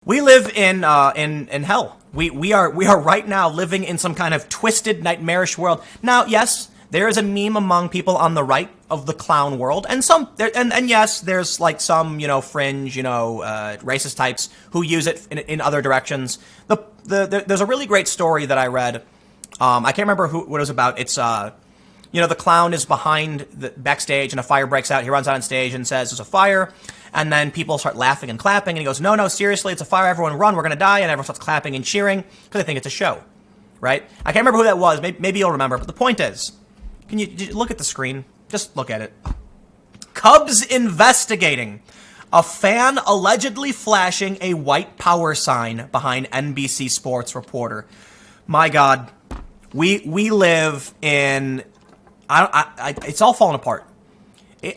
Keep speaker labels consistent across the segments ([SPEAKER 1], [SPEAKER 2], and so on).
[SPEAKER 1] We live in hell. We are right now living in some kind of twisted, nightmarish world. Now, yes, there is a meme among people on the right of the clown world, and yes, there's like some fringe racist types who use it in other directions. There's a really great story that I read. I can't remember what it was about. It's the clown is behind the backstage and a fire breaks out. He runs out on stage and says, "There's a fire." And then people start laughing and clapping. And he goes, no, seriously, it's a fire. Everyone run. We're going to die. And everyone starts clapping and cheering because they think it's a show, right? I can't remember who that was. Maybe you'll remember. But the point is, can you look at the screen? Just look at it. Cubs investigating. A fan allegedly flashing a white power sign behind NBC Sports reporter. My God, we live in... it's all falling apart.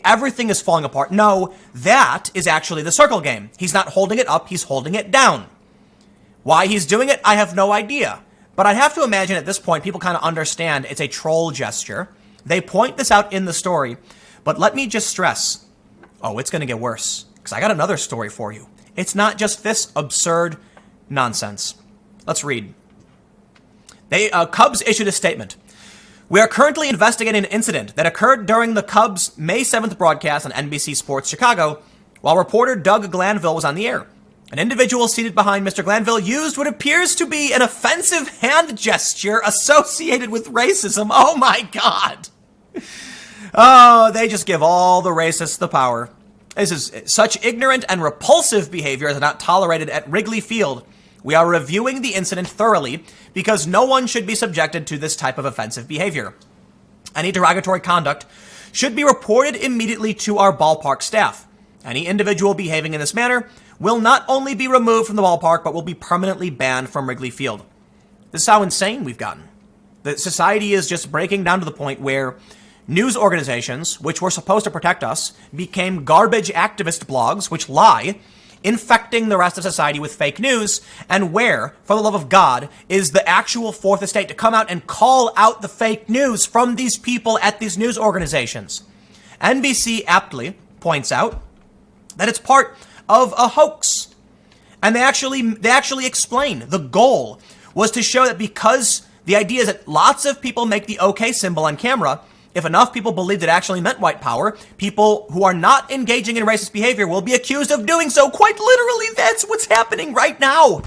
[SPEAKER 1] Everything is falling apart. No, that is actually the circle game. He's not holding it up, he's holding it down. Why he's doing it, I have no idea. But I have to imagine at this point, people kind of understand it's a troll gesture. They point this out in the story. But let me just stress, it's going to get worse. Because I got another story for you. It's not just this absurd nonsense. Let's read. Cubs issued a statement. We are currently investigating an incident that occurred during the Cubs' May 7th broadcast on NBC Sports Chicago while reporter Doug Glanville was on the air. An individual seated behind Mr. Glanville used what appears to be an offensive hand gesture associated with racism. Oh my God. Oh, they just give all the racists the power. This is such ignorant and repulsive behavior is not tolerated at Wrigley Field. We are reviewing the incident thoroughly because no one should be subjected to this type of offensive behavior. Any derogatory conduct should be reported immediately to our ballpark staff. Any individual behaving in this manner will not only be removed from the ballpark, but will be permanently banned from Wrigley Field. This is how insane we've gotten. The society is just breaking down to the point where news organizations, which were supposed to protect us, became garbage activist blogs, which lie, infecting the rest of society with fake news, and where, for the love of God, is the actual fourth estate to come out and call out the fake news from these people at these news organizations. NBC aptly points out that it's part of a hoax. And they actually explain the goal was to show that because the idea is that lots of people make the OK symbol on camera, if enough people believed it actually meant white power, people who are not engaging in racist behavior will be accused of doing so. Quite literally, that's what's happening right now.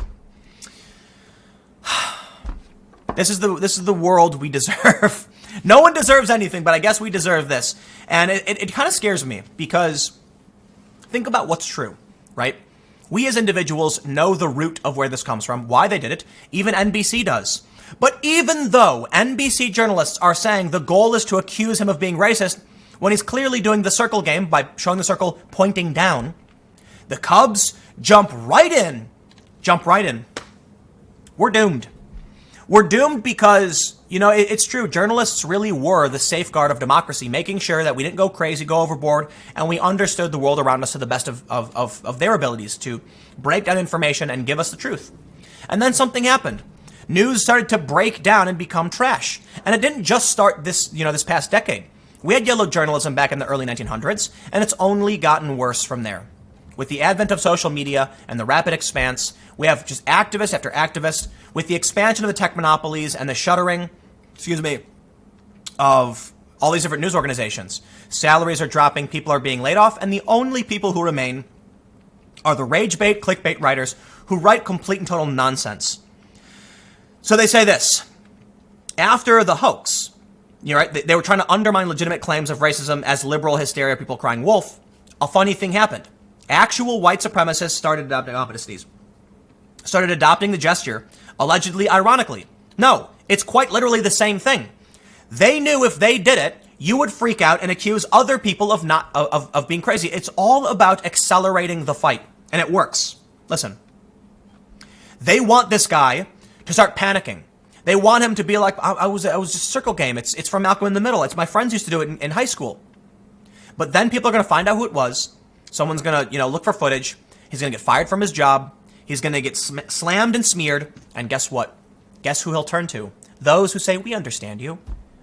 [SPEAKER 1] This is the world we deserve. No one deserves anything, but I guess we deserve this. And it kind of scares me because think about what's true, right? We as individuals know the root of where this comes from, why they did it. Even NBC does. But even though NBC journalists are saying the goal is to accuse him of being racist, when he's clearly doing the circle game by showing the circle pointing down, the Cubs jump right in. We're doomed. We're doomed because, it's true. Journalists really were the safeguard of democracy, making sure that we didn't go crazy, go overboard, and we understood the world around us to the best of their abilities to break down information and give us the truth. And then something happened. News started to break down and become trash. And it didn't just start this past decade. We had yellow journalism back in the early 1900s, and it's only gotten worse from there. With the advent of social media and the rapid expanse, we have just activist after activist. With the expansion of the tech monopolies and the shuttering, of all these different news organizations, salaries are dropping, people are being laid off, and the only people who remain are the rage bait, clickbait writers who write complete and total nonsense. So they say this. After the hoax, they were trying to undermine legitimate claims of racism as liberal hysteria, people crying wolf. A funny thing happened. Actual white supremacists started adopting the gesture, allegedly ironically. No, it's quite literally the same thing. They knew if they did it, you would freak out and accuse other people of being crazy. It's all about accelerating the fight, and it works. Listen, they want this guy to start panicking. They want him to be like, I was just circle game. It's from Malcolm in the Middle. It's my friends used to do it in high school. But then people are going to find out who it was. Someone's going to, look for footage. He's going to get fired from his job. He's going to get slammed and smeared. And guess what? Guess who he'll turn to? Those who say, we understand you.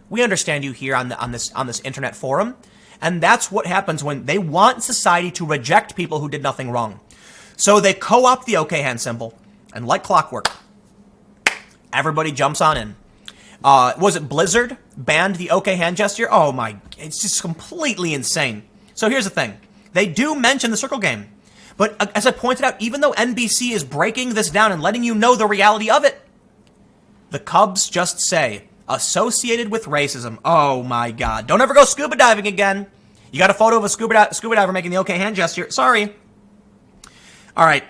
[SPEAKER 1] We understand you here on this internet forum. And that's what happens when they want society to reject people who did nothing wrong. So they co-opt the OK hand symbol, and like clockwork, everybody jumps on in. Was it Blizzard banned the OK hand gesture? Oh my, it's just completely insane. So here's the thing. They do mention the circle game. But as I pointed out, even though NBC is breaking this down and letting you know the reality of it, the Cubs just say, associated with racism. Oh my God. Don't ever go scuba diving again. You got a photo of a scuba diver making the OK hand gesture. Sorry. All right,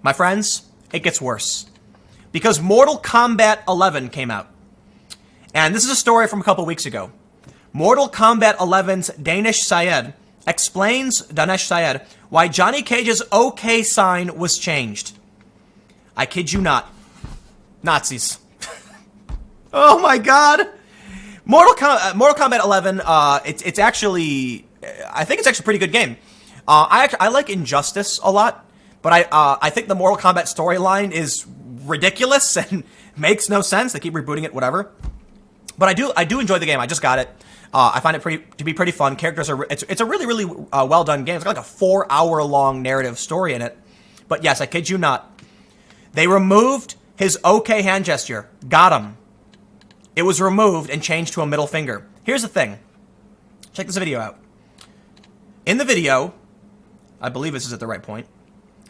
[SPEAKER 1] my friends, it gets worse. Because Mortal Kombat 11 came out. And this is a story from a couple weeks ago. Mortal Kombat 11's Danesh Syed explains why Johnny Cage's OK sign was changed. I kid you not. Nazis. Oh my God. Mortal Kombat 11, it's actually, I think it's actually a pretty good game. I like Injustice a lot, but I think the Mortal Kombat storyline is ridiculous and makes no sense. They keep rebooting it, whatever. But I do enjoy the game. I just got it. I find it to be pretty fun. Characters are, it's a really, really well done game. It's got like a 4-hour long narrative story in it. But yes, I kid you not. They removed his OK hand gesture. Got him. It was removed and changed to a middle finger. Here's the thing. Check this video out. In the video, I believe this is at the right point.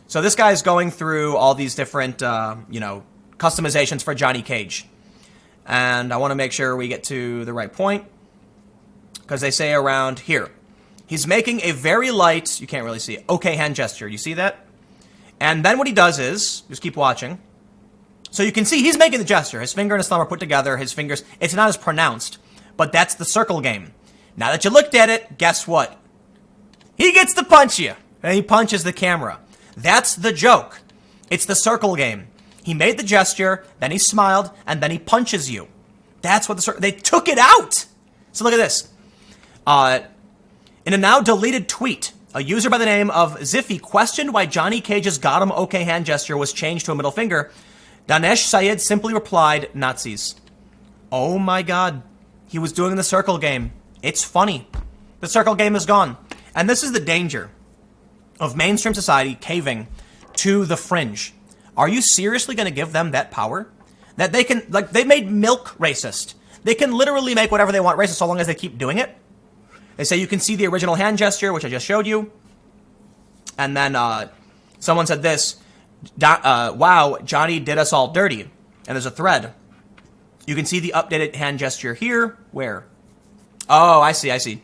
[SPEAKER 1] So this guy's going through all these different, customizations for Johnny Cage. And I want to make sure we get to the right point, because they say around here. He's making a very light, you can't really see it, OK hand gesture. You see that? And then what he does is, just keep watching. So you can see he's making the gesture. His finger and his thumb are put together. His fingers, it's not as pronounced, but that's the circle game. Now that you looked at it, guess what? He gets to punch you, and he punches the camera. That's the joke. It's the circle game. He made the gesture, then he smiled, and then he punches you. That's what they took it out. So look at this. In a now deleted tweet, a user by the name of Ziffy questioned why Johnny Cage's got him OK hand gesture was changed to a middle finger. Danesh Syed simply replied, Nazis. Oh my God. He was doing the circle game. It's funny. The circle game is gone. And this is the danger of mainstream society caving to the fringe. Are you seriously going to give them that power? That they can, like, they made milk racist. They can literally make whatever they want racist so long as they keep doing it. They say you can see the original hand gesture, which I just showed you. And then someone said this, wow, Johnny did us all dirty. And there's a thread. You can see the updated hand gesture here. Where? Oh, I see.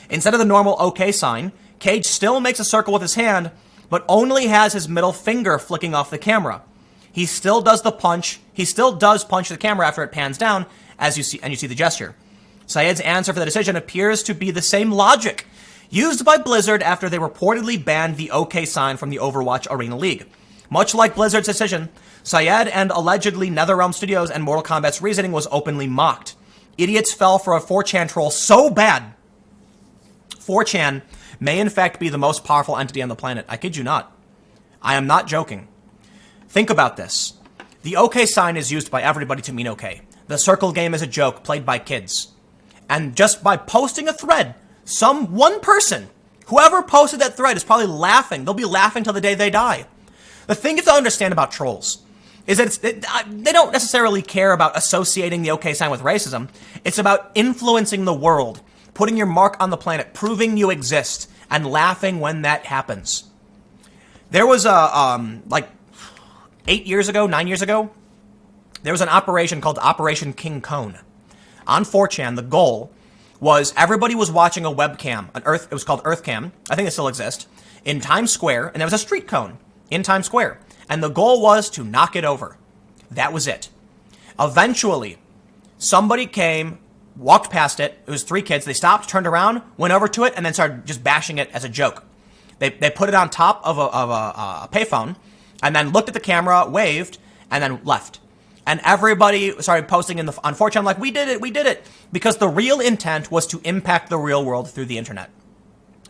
[SPEAKER 1] Instead of the normal OK sign, Cage still makes a circle with his hand, but only has his middle finger flicking off the camera. He still does the punch. He still does punch the camera after it pans down, as you see, and you see the gesture. Syed's answer for the decision appears to be the same logic used by Blizzard after they reportedly banned the OK sign from the Overwatch Arena League. Much like Blizzard's decision, Syed and allegedly NetherRealm Studios and Mortal Kombat's reasoning was openly mocked. Idiots fell for a 4chan troll so bad. 4chan may in fact be the most powerful entity on the planet. I kid you not. I am not joking. Think about this. The OK sign is used by everybody to mean OK. The circle game is a joke played by kids. And just by posting a thread, one person, whoever posted that thread is probably laughing. They'll be laughing till the day they die. The thing you have to understand about trolls is that they don't necessarily care about associating the OK sign with racism. It's about influencing the world, putting your mark on the planet, proving you exist, and laughing when that happens. There was like 9 years ago, there was an operation called Operation King Cone. On 4chan, the goal was everybody was watching a webcam, it was called EarthCam, I think it still exists, in Times Square, and there was a street cone in Times Square. And the goal was to knock it over. That was it. Eventually, somebody came, walked past it. It was 3 kids. They stopped, turned around, went over to it, and then started just bashing it as a joke. They put it on top of a payphone, and then looked at the camera, waved, and then left. And everybody started posting on 4chan like, we did it, because the real intent was to impact the real world through the internet.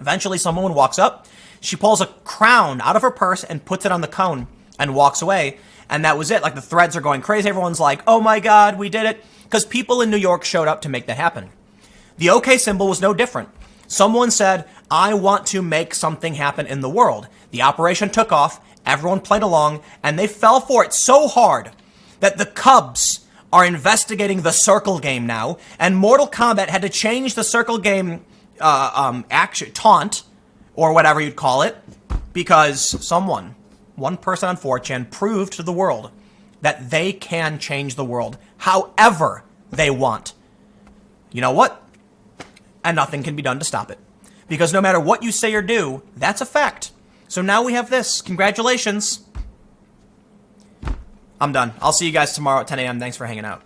[SPEAKER 1] Eventually, someone walks up, she pulls a crown out of her purse and puts it on the cone and walks away, and that was it. Like, the threads are going crazy. Everyone's like, oh my God, we did it, because people in New York showed up to make that happen. The OK symbol was no different. Someone said, I want to make something happen in the world. The operation took off. Everyone played along, and they fell for it so hard that the Cubs are investigating the circle game now, and Mortal Kombat had to change the circle game action taunt, or whatever you'd call it, because one person on 4chan proved to the world that they can change the world however they want. You know what? And nothing can be done to stop it. Because no matter what you say or do, that's a fact. So now we have this. Congratulations. I'm done. I'll see you guys tomorrow at 10 a.m. Thanks for hanging out.